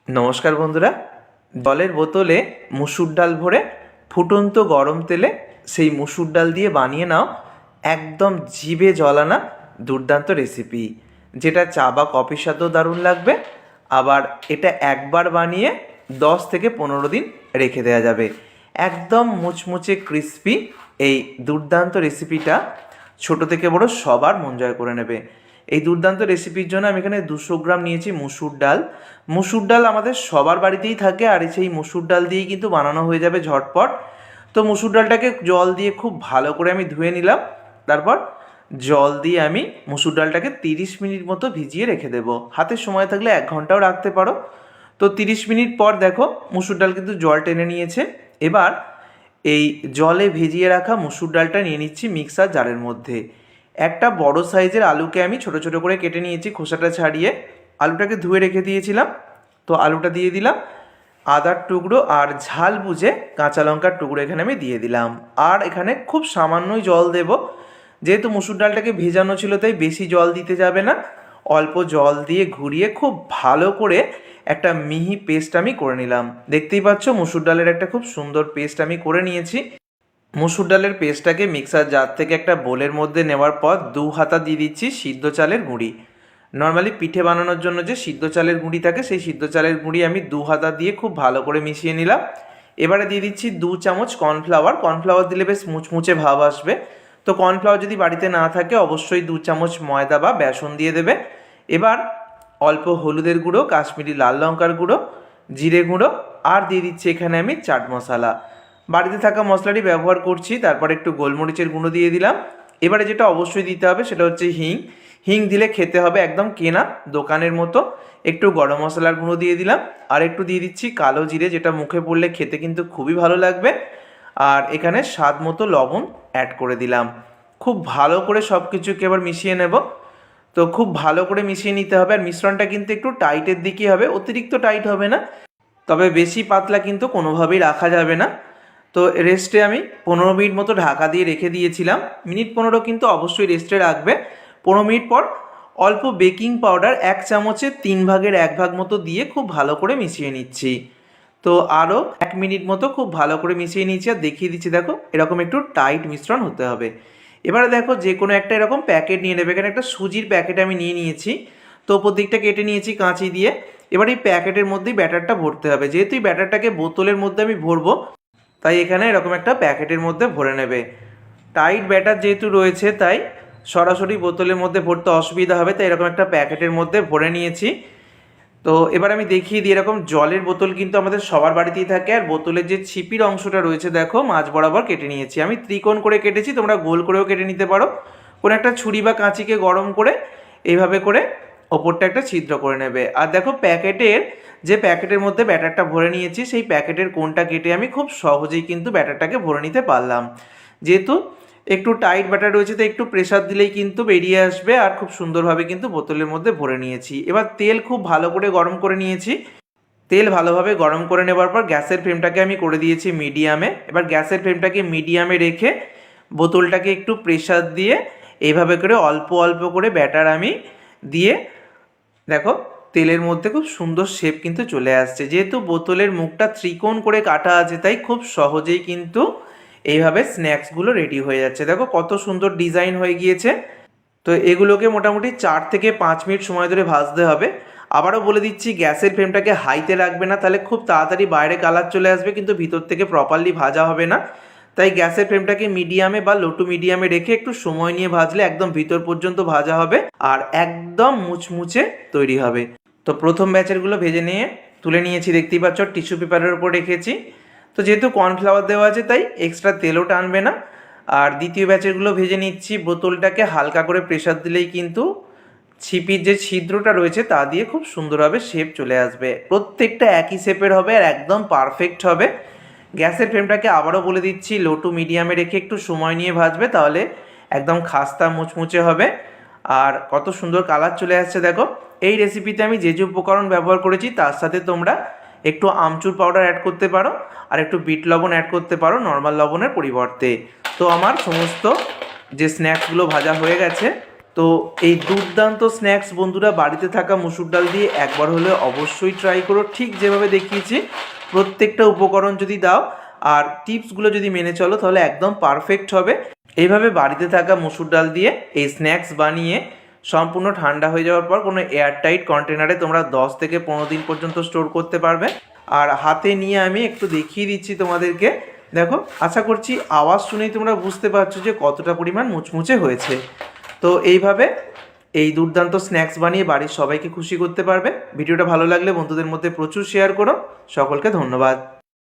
নমস্কার বন্ধুরা। জলের বোতলে মুসুর ডাল ভরে ফুটন্ত গরম তেলে সেই মুসুর ডাল দিয়ে বানিয়ে নাও একদম জিভে জল আনা দুর্দান্ত রেসিপি, যেটা চা বা কফির সাথেও দারুণ লাগবে। আবার এটা একবার বানিয়ে 10 থেকে 15 দিন রেখে দেওয়া যাবে। একদম মুচমুচে ক্রিস্পি এই দুর্দান্ত রেসিপিটা ছোট থেকে বড় সবার মন জয় করে নেবে। এই দুর্দান্ত রেসিপির জন্য আমি এখানে 200 গ্রাম নিয়েছি মুসুর ডাল। মুসুর ডাল আমাদের সবার বাড়িতেই থাকে, আর সেই মুসুর ডাল দিয়েই কিন্তু বানানো হয়ে যাবে ঝটপট। তো মুসুর ডালটাকে জল দিয়ে খুব ভালো করে আমি ধুয়ে নিলাম। তারপর জল দিয়ে আমি মুসুর ডালটাকে 30 মিনিট মতো ভিজিয়ে রেখে দেবো। হাতে সময় থাকলে 1 ঘন্টাও রাখতে পারো। তো 30 মিনিট পর দেখো মুসুর ডাল কিন্তু জল টেনে নিয়েছে। এবার এই জলে ভিজিয়ে রাখা মুসুর ডালটা নিয়ে নিচ্ছি মিক্সার জারের মধ্যে। একটা বড় সাইজের আলুকে আমি ছোট ছোট করে কেটে নিয়েছি খোসাটা ছাড়িয়ে। আলুটাকে ধুয়ে রেখে দিয়েছিলাম, তো আলুটা দিয়ে দিলাম। আদার টুকরো আর ঝাল বুঝে কাঁচা লঙ্কার টুকরো এখানে আমি দিয়ে দিলাম। আর এখানে খুব সামান্যই জল দেব, যেহেতু মুসুর ডালটাকে ভেজানো ছিল তাই বেশি জল দিতে যাবে না। অল্প জল দিয়ে ঘুরিয়ে খুব ভালো করে একটা মিহি পেস্ট আমি করে নিলাম। দেখতেই পাচ্ছ মুসুর ডালের একটা খুব সুন্দর পেস্ট আমি করে নিয়েছি। মুসুর ডালের পেস্টটাকে মিক্সার জার থেকে একটা বোলের মধ্যে নেওয়ার পর 2 হাতা দিয়ে দিচ্ছি সিদ্ধ চালের গুঁড়ি। নর্মালি পিঠে বানানোর জন্য যে সিদ্ধ চালের গুঁড়ি থাকে সেই সিদ্ধ চালের গুঁড়ি আমি 2 হাতা দিয়ে খুব ভালো করে মিশিয়ে নিলাম। এবারে দিয়ে দিচ্ছি 2 চামচ কর্নফ্লাওয়ার। কর্নফ্লাওয়ার দিলে বেশ মুচমুচে ভাব আসবে। তো কর্নফ্লাওয়ার যদি বাড়িতে না থাকে অবশ্যই 2 চামচ ময়দা বা বেসন দিয়ে দেবে। এবার অল্প হলুদের গুঁড়ো, কাশ্মীরি লাল লঙ্কার গুঁড়ো, জিরে গুঁড়ো, আর দিয়ে দিচ্ছি এখানে আমি চাট মশলা। বাড়িতে থাকা মশলাটি ব্যবহার করছি। তারপর একটু গোলমরিচের গুঁড়ো দিয়ে দিলাম। এবারে যেটা অবশ্যই দিতে হবে সেটা হচ্ছে হিং। হিং দিলে খেতে হবে একদম কেনা দোকানের মতো। একটু গরম মশলার গুঁড়ো দিয়ে দিলাম, আর একটু দিয়ে দিচ্ছি কালো জিরে, যেটা মুখে পড়লে খেতে কিন্তু খুবই ভালো লাগবে। আর এখানে স্বাদ মতো লবণ অ্যাড করে দিলাম। খুব ভালো করে সব কিছুকে এবার মিশিয়ে নেব। তো খুব ভালো করে মিশিয়ে নিতে হবে। আর মিশ্রণটা কিন্তু একটু টাইটের দিকেই হবে, অতিরিক্ত টাইট হবে না, তবে বেশি পাতলা কিন্তু কোনোভাবেই রাখা যাবে না। তো রেস্টে আমি 15 মিনিট মতো ঢাকা দিয়ে রেখে দিয়েছিলাম। মিনিট 15 কিন্তু অবশ্যই রেস্টে রাখবে। 15 মিনিট পর অল্প বেকিং পাউডার 1 চামচে 3 ভাগের 1 ভাগ মতো দিয়ে খুব ভালো করে মিশিয়ে নিচ্ছি। তো আরও 1 মিনিট মতো খুব ভালো করে মিশিয়ে নিচ্ছি, আর দেখিয়ে দিচ্ছি দেখো এরকম একটু টাইট মিশ্রণ হতে হবে। এবারে দেখো যে কোনো একটা এরকম প্যাকেট নিয়ে নেবে। এখানে একটা সুজির প্যাকেট আমি নিয়ে নিয়েছি। তো ওপর দিকটা কেটে নিয়েছি কাঁচি দিয়ে। এবার এই প্যাকেটের মধ্যেই ব্যাটারটা ভরতে হবে। যেহেতু এই ব্যাটারটাকে বোতলের মধ্যে আমি ভরবো, তাই এখানে এরকম একটা প্যাকেটের মধ্যে ভরে নেবে। টাইট ব্যাটার যেহেতু রয়েছে তাই সরাসরি বোতলের মধ্যে ভরতে অসুবিধা হবে, তাই এরকম একটা প্যাকেটের মধ্যে ভরে নিয়েছি। তো এবার আমি দেখিয়ে দিই, এরকম জলের বোতল কিন্তু আমাদের সবার বাড়িতেই থাকে। আর বোতলের যে ছিপির অংশটা রয়েছে দেখো মাঝ বরাবর কেটে নিয়েছি। আমি ত্রিকোণ করে কেটেছি, তোমরা গোল করেও কেটে নিতে পারো। কোনো একটা ছুরি বা কাঁচিকে গরম করে এইভাবে করে ওপরটা একটা ছিদ্র করে নেবে। আর দেখো যে প্যাকেটের মধ্যে ব্যাটারটা ভরে নিয়েছি সেই প্যাকেটের কোণটা কেটে আমি খুব সহজেই কিন্তু ব্যাটারটাকে ভরে নিতে পারলাম। যেহেতু একটু টাইট ব্যাটার রয়েছে তো একটু প্রেসার দিলেই কিন্তু বেরিয়ে আসবে। আর খুব সুন্দরভাবে কিন্তু বোতলের মধ্যে ভরে নিয়েছি। এবার তেল খুব ভালো করে গরম করে নিয়েছি। তেল ভালোভাবে গরম করে নেবার পর গ্যাসের ফ্লেমটাকে আমি করে দিয়েছি মিডিয়ামে। এবার গ্যাসের ফ্লেমটাকে মিডিয়ামে রেখে বোতলটাকে একটু প্রেসার দিয়ে এইভাবে করে অল্প অল্প করে ব্যাটার আমি দিয়ে দেখো তেলের মধ্যে খুব সুন্দর শেপ কিন্তু চলে আসছে। যেহেতু বোতলের মুখটা ত্রিকোণ করে কাটা আছে তাই খুব সহজেই কিন্তু এইভাবে স্ন্যাক্সগুলো রেডি হয়ে যাচ্ছে। দেখো কত সুন্দর ডিজাইন হয়ে গিয়েছে। তো এগুলোকে মোটামুটি 4 থেকে 5 মিনিট সময় ধরে ভাজতে হবে। আবারও বলে দিচ্ছি গ্যাসের ফ্লেমটাকে হাইতে রাখবে না, তাহলে খুব তাড়াতাড়ি বাইরে কালার চলে আসবে কিন্তু ভিতর থেকে প্রপারলি ভাজা হবে না। তাই গ্যাসের ফ্লেমটাকে মিডিয়ামে বা লো টু মিডিয়ামে রেখে একটু সময় নিয়ে ভাজলে একদম ভিতর পর্যন্ত ভাজা হবে আর একদম মুচমুচে তৈরি হবে। তো প্রথম ব্যাচেরগুলো ভেজে নিয়ে তুলে নিয়েছি, দেখতেই পাচ্ছ টিস্যু পেপারের উপর রেখেছি। তো যেহেতু কর্নফ্লাওয়ার দেওয়া আছে তাই এক্সট্রা তেলও টানবে না। আর দ্বিতীয় ব্যাচেরগুলো ভেজে নিচ্ছি। বোতলটাকে হালকা করে প্রেসার দিলেই কিন্তু ছিপির যে ছিদ্রটা রয়েছে তা দিয়ে খুব সুন্দরভাবে শেপ চলে আসবে। প্রত্যেকটা একই শেপের হবে আর একদম পারফেক্ট হবে। গ্যাসের ফ্লেমটাকে আবারও বলে দিচ্ছি লো টু মিডিয়ামে রেখে একটু সময় নিয়ে ভাজবে, তাহলে একদম খাস্তা মুচমুচে হবে। আর কত সুন্দর কালার চলে আসছে দেখো। এই রেসিপিতে আমি যে যে উপকরণ ব্যবহার করেছি তার সাথে তোমরা একটু আমচুর পাউডার অ্যাড করতে পারো আর একটু বিট লবণ অ্যাড করতে পারো নর্মাল লবণের পরিবর্তে। তো আমার সমস্ত যে স্ন্যাক্সগুলো ভাজা হয়ে গেছে তো এই দুর্দান্ত স্ন্যাক্স বন্ধুরা বাড়িতে থাকা মুসুর ডাল দিয়ে একবার হলে অবশ্যই ট্রাই করো, ঠিক যেভাবে দেখিয়েছি প্রত্যেকটা উপকরণ যদি দাও আর টিপসগুলো যদি মেনে চলো তাহলে একদম পারফেক্ট হবে। এইভাবে বাড়িতে থাকা মুসুর ডাল দিয়ে এই স্ন্যাক্স বানিয়ে সম্পূর্ণ ঠান্ডা হয়ে যাওয়ার পর কোনো এয়ারটাইট কন্টেনারে তোমরা 10 থেকে 15 দিন পর্যন্ত স্টোর করতে পারবে। আর হাতে নিয়ে আমি একটু দেখিয়ে দিচ্ছি তোমাদেরকে, দেখো আশা করছি আওয়াজ শুনেই তোমরা বুঝতে পারছো যে কতটা পরিমাণ মুচমুচে হয়েছে। তো এইভাবে এই দুর্দান্ত স্ন্যাক্স বানিয়ে বাড়ির সবাইকে খুশি করতে পারবে। ভিডিওটা ভালো লাগলে বন্ধুদের মধ্যে প্রচুর শেয়ার করো। সকলকে ধন্যবাদ।